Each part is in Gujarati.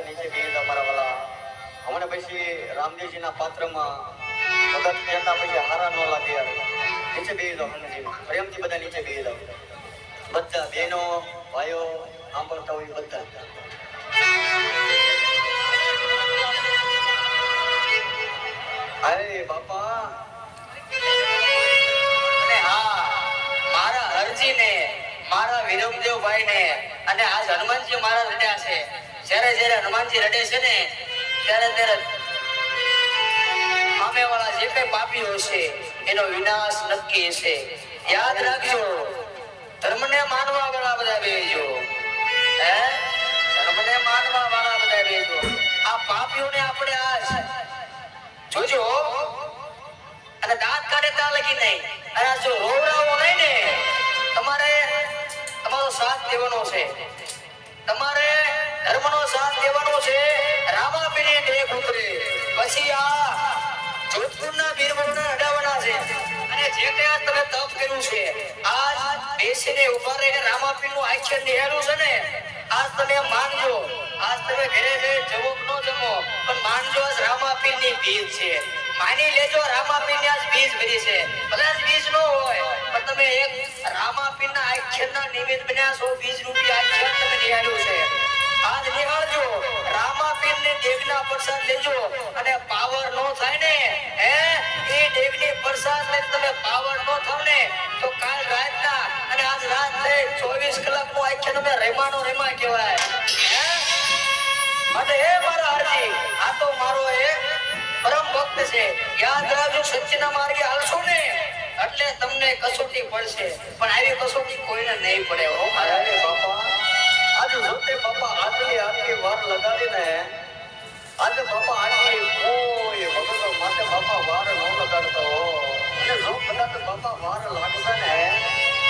નીચે બેસી જાઓ મારા વાલા. હમણાં પછી રામદેવજીના પાત્રમાં ભગત કહેતા પછી હારા ન લાગે યાર. નીચે બેસી જાઓ હનુમાનજી, પ્રેમથી બધા નીચે બેસી જાઓ. બધા બહેનો ભાઈઓ સાંભળતા હોય બધા. અરે બાપા. અને હા, મારા હરજીને, મારા વિરમદેવભાઈ ને અને આજ હનુમાનજી મહારાજ રડ્યા છે. જ્યારે જ્યારે હનુમાનજી રડે છે ને ત્યારે ત્યારે સામેવાળા જે કઈ પાપીઓ છે એનો વિનાશ નક્કી છે. યાદ રાખજો, ધર્મને માનવા વાળા બધા બેજો. ધર્મને માનવા વાળા બધા બેજો. આ પાપીઓને આપણે આજ જોજો અને દાંત કાઢે ત્યાં લગી નહીં. અને જો રોવરાવો નહીં ને તમારે તમારો સાથ દેવાનો છે, તમારે ધર્મનો સાથ દેવાનો છે. રામાપીની ટેક ઉતરે પછી આ જોધપુરના વીરવરોને હટાવવાના છે. અને જે કઈ આજ તમે તપ કર્યું છે, આજ બેસીને ઉભા રહીને રામાપીરનું આખ્યાન નિહાળ્યું છે ને, આજ તમે માનજો. આજ તમે ઘરે જઈ જવો ન જમો પણ માનજો આજ રામાપીરની બીજ છે. માની લેજો રામાપીરની આજ બીજ ભરી છે. ભલે આજ બીજ ન હોય પણ તમે એક રામાપીરના આખ્યાનના નિમિત્ત બન્યા છો. બીજ રૂપી આખ્યાન તમે નિહાળ્યું છે. આજ નિહાળજો, રામાપીરને દેવના પ્રસાદ લેજો. અને પાવર નો થાય ને એ દેવની પ્રસાદ લઈને તમે પાવર નો થાવ ને તો કાલ રાતના અને આજ રાત થઈ 24 કલાકનું આખ્યાન અમે રેમાનો રેમા કહેવાય. માટે હે મારા હરજી, આ તો મારો એક પરમ ભક્ત છે. યાદ રાખજો, સત્યના માર્ગે હાલશો ને એટલે તમને કસોટી પડશે, પણ આવી કસોટી કોઈને નહીં પડે. હો મારા અરે બાપા, આજે જોતે બાપા આટલી વાર લગાડીને આજે બાપા આટલી કોઈ ભગતો માટે બાપા વાર ન લગાડતો હો. અને જો કદાચ બાપા વાર લાગશે ને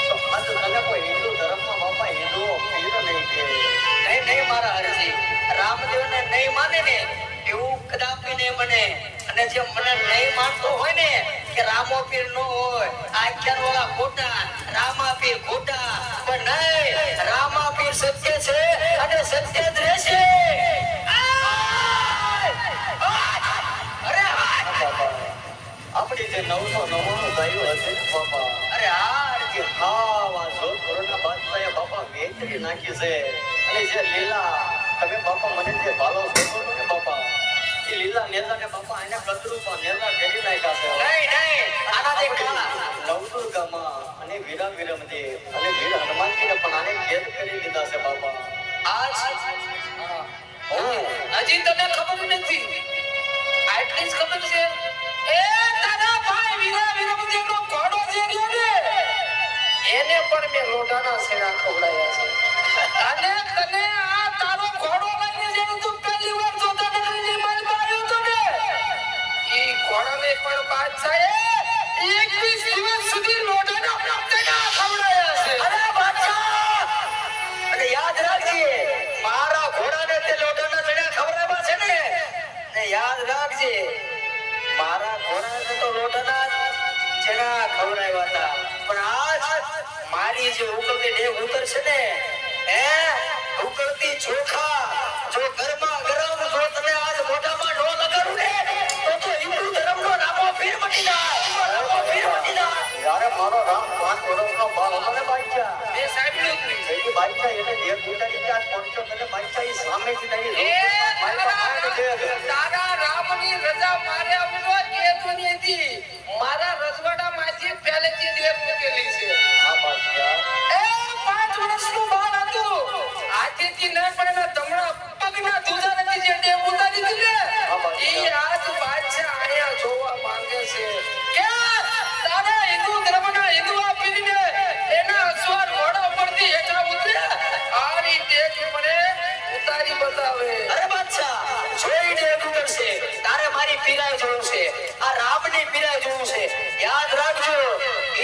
તો આજે તને કોઈ હિન્દુ ધર્મમાં બાપા હિન્દુઓ પીર નહીં કે નહીં મારા હરજી, રામદેવને નહીં માને ને એવું કદાપી નહીં બને. અને જે મને નહીં માનતો હોય ને કે રામોપીર નો હોય, આખ્યાન વાળા ખોટા, રામાપીર ખોટા, પણ નહીં, રામાપીર સત્ય છે અને સત્ય જ રહેશે. આપણી જે 999 ભાઈઓ હશે ને બાપા, અરે હા, જે હાવા જોધપુરના બાદશાહે બાપા વેચી નાખી છે. અને જે લીલા તમે બાપા મને જે ભાલો શોધો ને બાપા, એ લીલા નેતાને બાપા એને કદરૂપમાં નેતા કરી નાખ્યા છે. નહીં આનાથી કાળા નવદુર્ગામાં અને વીરા વિરમદેવ અને વીર હનુમાનજીને પણ આને કેદ કરી લીધા છે બાપા. આજ હજી તને ખબર નથી, આટલી જ ખબર છે. એ તારા ભાઈ વીરા વિરમદેવનો ઘોડો જે ગયો ને એને પણ મેં લોઢાના સેના ખવડાયા છે. અને તને આ તારો ઘોડો લઈને જેને તું પહેલી વાર જોતા નગરીની મલમાં આવ્યો તો ને ઈ ઘોડાને પણ બાદશાહે 21 દિવસ સુધી લોઢાના પ્રત્યેના ખવડાયા છે. અરે બાદશાહ, અને યાદ રાખજે, મારા ઘોડાને તે લોઢાના ચણા ખવડાવ્યા છે ને યાદ રાખજે, મારા ઘોડાને તો લોઢાના ચણા ખવડાવ્યા હતા. પણ આજ મારી જે ઉકળતી ડેગ ઉતરશે ને ઉકળતી ચોખા જો ગરમા ગરમ જો તમે આજ મોઢામાં નો લગાડું ને તો હિન્દુ ધર્મનો રામોપીર મટી જાય. રામોપીર મટી જાય. યારે મારો રામ 5 વર્ષનો બાળ મને બાઈચા એ સાંભળ્યું તું એની બાઈચા એને દેહ ઉતારી કે આજ પહોંચ્યો તને બાઈચા ઈ સામેથી નહીં એ તારા રામની રજા માર્યા વિનો કેતની હતી. મારા રજવાડામાંથી પહેલેથી દેહ મૂકેલી છે. હા બાદશાહ, એ 5 વર્ષનું બાળ હતું. હાથેથી ન પણ એના ધમણા પગના ધુજા નથી જે દેહ ઉતારી દીધી ઈ આજ બાદશાહ આયા જોવા માંગે છે કે તારા હિન્દુ ધર્મના હિન્દુ પીરને એના અસવાર ઘોડા પરથી હેઠા ઉતરે આ રીતે મને ઉતારી બતાવે. અરે બાદશાહ, જોઈને ઉતરશે તારે મારી પીરાય જોવું છે, આ રામની પીરાય જોવું છે. યાદ રાખજો,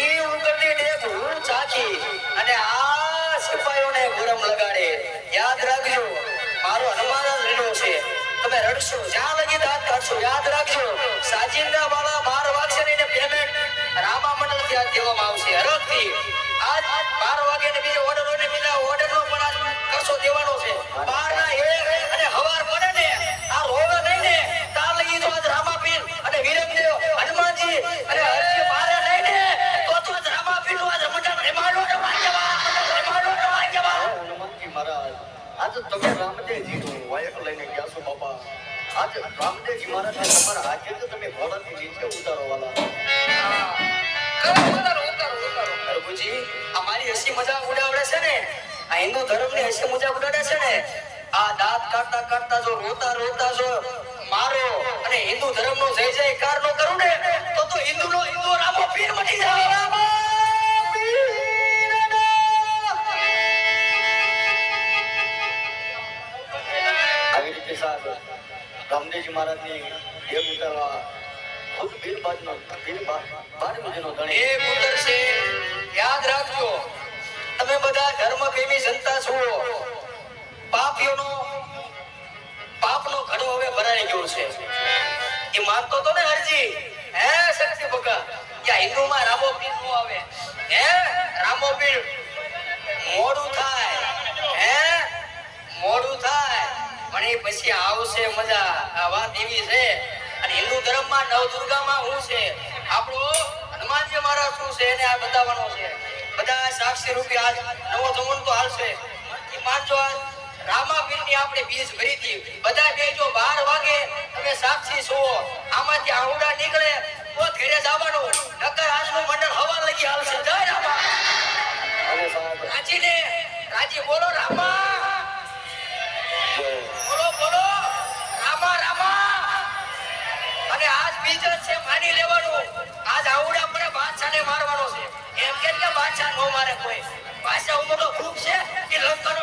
ઈ ઉતરતી ડેક હું ચાખી અને આ સિપાહીઓને ગરમ લગાડે. યાદ રાખજો, મારો હનુમાન જ લીધો છે. તમે રડશો જ્યાં લગી દાંત કાઢશો. યાદ રાખજો, સાજિંદા વાળા 12 વાગશે ને એને પેમેન્ટ રામા મંડળ થી દેવામાં આવશે. હરખથી આજ 12 વાગે ને બીજો ઓર્ડર હોય ને બીજા ઓર્ડર નો પણ આજ કરશો દેવાનો છે. 12 ના 1 અને હવાર પડે આજ તમે રામદેવજીનું વાયક લઈને ગયા છો બાપા. આજ રામદેવજી મહારાજને તમારા હાથે જ તમે ઘોડાથી નીચે ઉતારો વાલા. પ્રભુજી આ મારી હસી મજાક ઉડાવડે છે ને, આ હિન્દુ ધર્મની હસી મજાક ઉડાડે છે ને, આ દાંત કાઢતા કાઢતા જો રોતા રોતા જો મારો અને હિન્દુ ધર્મનો જય જયકાર નો કરું ને તો હિન્દુનો હિન્દુ રામો પીર મટી જાય. રામો પીરનો. આવી રીતે સાહેબ રામદેવજી મહારાજની દેવ ઉતારવા ખુદ બીરબાજનો બારમીનો ધણી એ પુત્ર છે, યાદ રાખજો તમે બધા ધર્મ પ્રેમી જનતા છો. પાપીઓનો પાપનો ઘડો હવે ભરાઈ ગયો છે. એ માનતો તો ને હરજી હે શક્તિ ભગા કે હિન્દુમાં રામો પીર નો આવે હે રામો પીર મોડું થાય હે મોડું થાય પણ એ પછી આવશે મજા. આ વાત એવી છે. અને હિન્દુ ધર્મમાં નવદુર્ગામાં શું છે, આપણો હનુમાનજી મહારાજ શું છે એને આ બતાવવાનો છે. બધા સાક્ષી રૂપી આજ નવો જમણ તો હાલશે. એ માનજો આજ રામાપીરની આપણે બીજ ભરી હતી. બધા બેજો 12 વાગે તમે સાક્ષી છો. આમાંથી આવડા નીકળે તો ઘરે જવાનું, નકર આજનું મંડળ હવા લગી હાલશે. જય રામા. અને સાહેબ રાજીને રાજી બોલો રામા, બોલો બોલો રામા રામા. અને આજ બીજ જ છે, માની લેવાનું. આજ આવડા પડે બાદશાહને મારવાનો છે. એમ કે બાદશાહ નો મારે કોઈ. બાદશાહ ઉમરનો ભૂખ છે કે લંકાનો